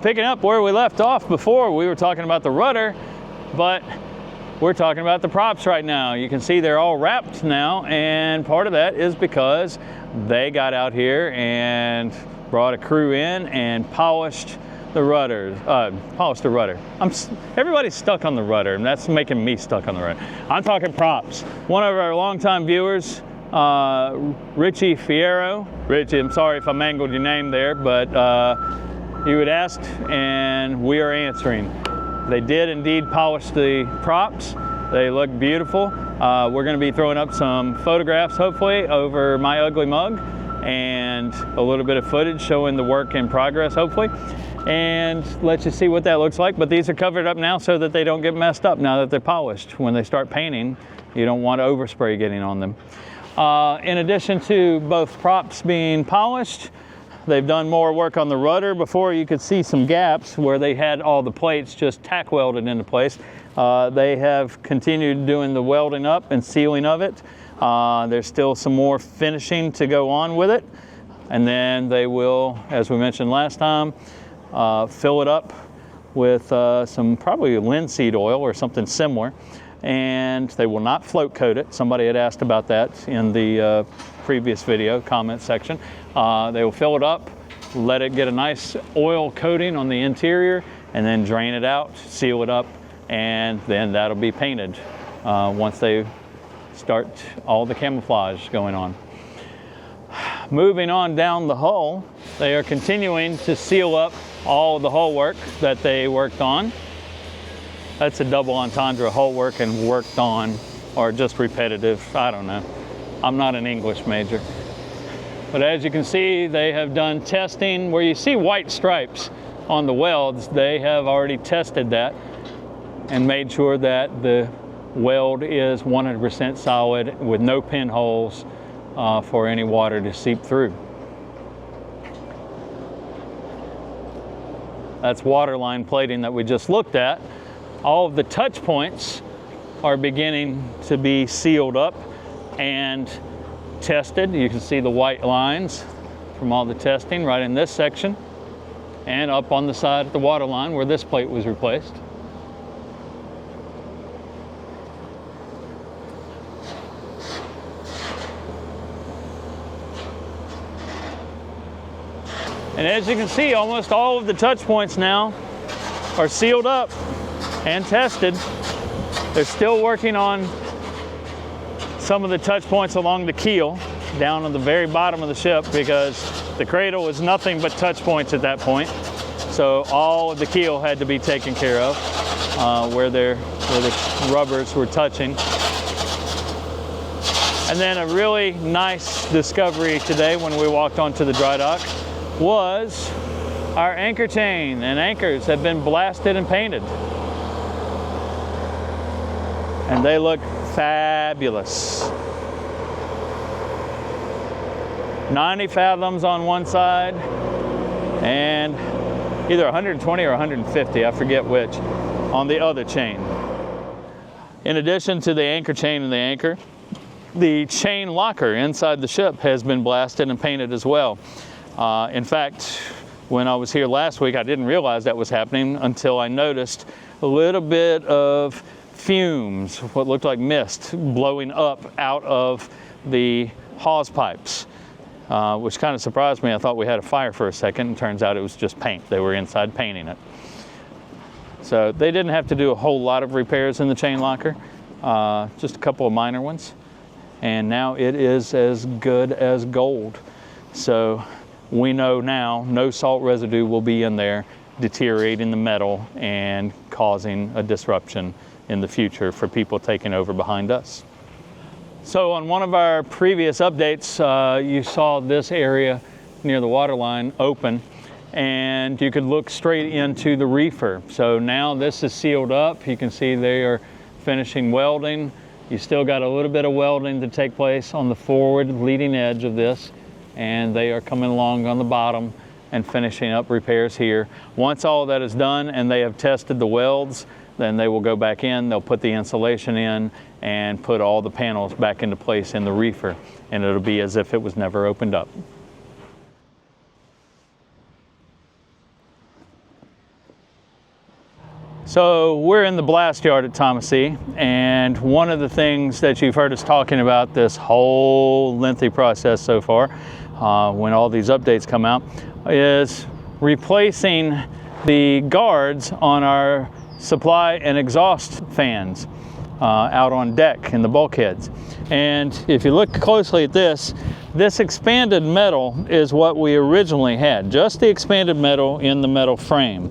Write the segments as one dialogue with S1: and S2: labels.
S1: Picking up where we left off before, we were talking about the rudder, but we're talking about the props right now. You can see they're all wrapped now, and part of that is because they got out here and brought a crew in and polished the rudder. Everybody's stuck on the rudder, and that's making me stuck on the rudder. I'm talking props. One of our longtime viewers, Richie Fierro. Richie, I'm sorry if I mangled your name there, but you had asked and we are answering. They did indeed polish the props. They look beautiful. We're going to be throwing up some photographs hopefully over my ugly mug and a little bit of footage showing the work in progress hopefully, and let you see what that looks like. But these are covered up now so that they don't get messed up now that they're polished. When they start painting, you don't want overspray getting on them. In addition to both props being polished, they've done more work on the rudder. Before, you could see some gaps where they had all the plates just tack welded into place. They have continued doing the welding up and sealing of it. There's still some more finishing to go on with it. And then they will, as we mentioned last time, fill it up with some probably linseed oil or something similar. And they will not float coat it. Somebody had asked about that in the previous video comment section. They will fill it up, let it get a nice oil coating on the interior, and then drain it out, seal it up, and then that'll be painted once they start all the camouflage going on. Moving on down the hull, they are continuing to seal up all the hull work that they worked on. That's a double entendre, hull work and worked on, or just repetitive, I don't know. I'm not an English major. But as you can see, they have done testing. Where you see white stripes on the welds, they have already tested that and made sure that the weld is 100% solid with no pinholes for any water to seep through. That's waterline plating that we just looked at. All of the touch points are beginning to be sealed up and tested. You can see the white lines from all the testing right in this section and up on the side at the water line where this plate was replaced. And as you can see, almost all of the touch points now are sealed up and tested. They're still working on some of the touch points along the keel down on the very bottom of the ship, because the cradle was nothing but touch points at that point. So all of the keel had to be taken care of where the rubbers were touching. And then a really nice discovery today when we walked onto the dry dock was our anchor chain and anchors have been blasted and painted. And they look fabulous. 90 fathoms on one side and either 120 or 150, I forget which, on the other chain. In addition to the anchor chain and the anchor, the chain locker inside the ship has been blasted and painted as well. In fact, when I was here last week, I didn't realize that was happening until I noticed a little bit of fumes, what looked like mist, blowing up out of the hawse pipes, which kind of surprised me. I thought we had a fire for a second, and turns out it was just paint. They were inside painting it. So they didn't have to do a whole lot of repairs in the chain locker, just a couple of minor ones. And now it is as good as gold. So we know now no salt residue will be in there deteriorating the metal and causing a disruption in the future for people taking over behind us. So on one of our previous updates, you saw this area near the waterline open, and you could look straight into the reefer. So now this is sealed up. You can see they are finishing welding. You still got a little bit of welding to take place on the forward leading edge of this, and they are coming along on the bottom and finishing up repairs here. Once all of that is done and they have tested the welds, then they will go back in, they'll put the insulation in and put all the panels back into place in the reefer, and it'll be as if it was never opened up. So we're in the blast yard at Thomasee, and one of the things that you've heard us talking about this whole lengthy process so far, when all these updates come out, is replacing the guards on our supply and exhaust fans out on deck in the bulkheads. And if you look closely at this expanded metal is what we originally had, just the expanded metal in the metal frame.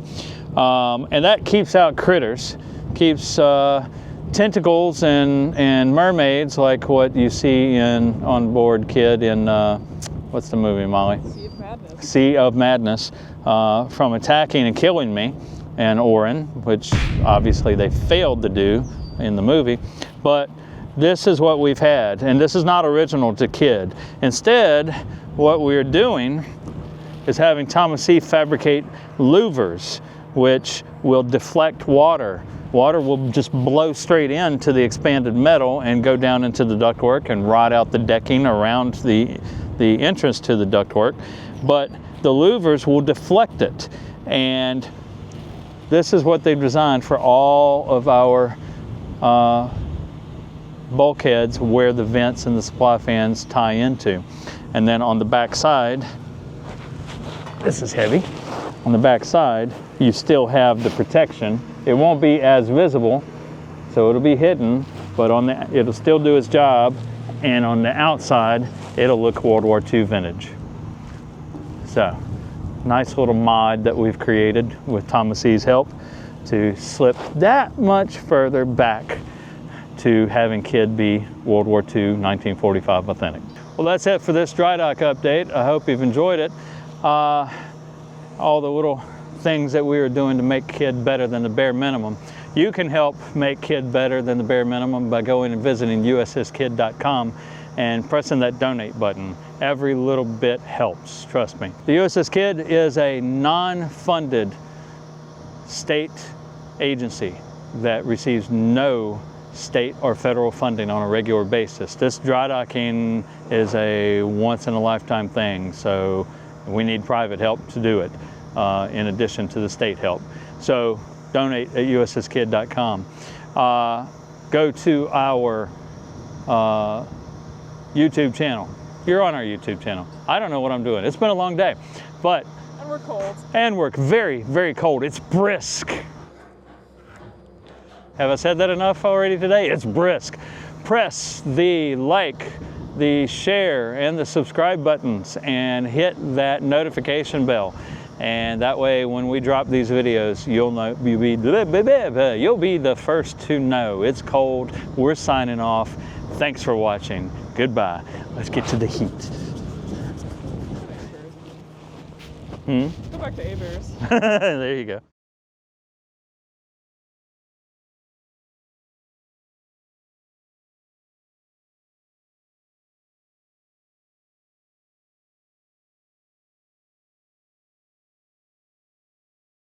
S1: And that keeps out critters, keeps tentacles and mermaids like what you see in on board Kidd in, what's the movie, Molly?
S2: Sea of Madness.
S1: Sea of Madness, from attacking and killing me and Oren, which obviously they failed to do in the movie. But this is what we've had, and this is not original to Kidd. Instead, what we're doing is having Thomasee fabricate louvers, which will deflect water. Water will just blow straight into the expanded metal and go down into the ductwork and rot out the decking around the entrance to the ductwork. But the louvers will deflect it. And this is what they've designed for all of our bulkheads where the vents and the supply fans tie into. And then on the back side, this is heavy. On the back side, you still have the protection. It won't be as visible, so it'll be hidden, but it'll still do its job. And on the outside, it'll look World War II vintage. So, nice little mod that we've created with Thomasee's help to slip that much further back to having Kidd be World War II 1945 authentic. Well, that's it for this dry dock update. I hope you've enjoyed it. All the little things that we are doing to make Kidd better than the bare minimum. You can help make Kidd better than the bare minimum by going and visiting USSKIDD.com and pressing that donate button. Every little bit helps, trust me. The USS Kidd is a non-funded state agency that receives no state or federal funding on a regular basis. This dry docking is a once-in-a-lifetime thing, so we need private help to do it, in addition to the state help. So donate at USSKIDD.com. Go to our YouTube channel. You're on our YouTube channel. I don't know what I'm doing. It's been a long day, but...
S2: And we're cold. And
S1: we're very, very cold. It's brisk. Have I said that enough already today? It's brisk. Press the like, the share, and the subscribe buttons, and hit that notification bell. And that way, when we drop these videos, you'll be the first to know. It's cold. We're signing off. Thanks for watching. Goodbye. Let's get to the heat.
S2: Go back to Avers.
S1: There you go.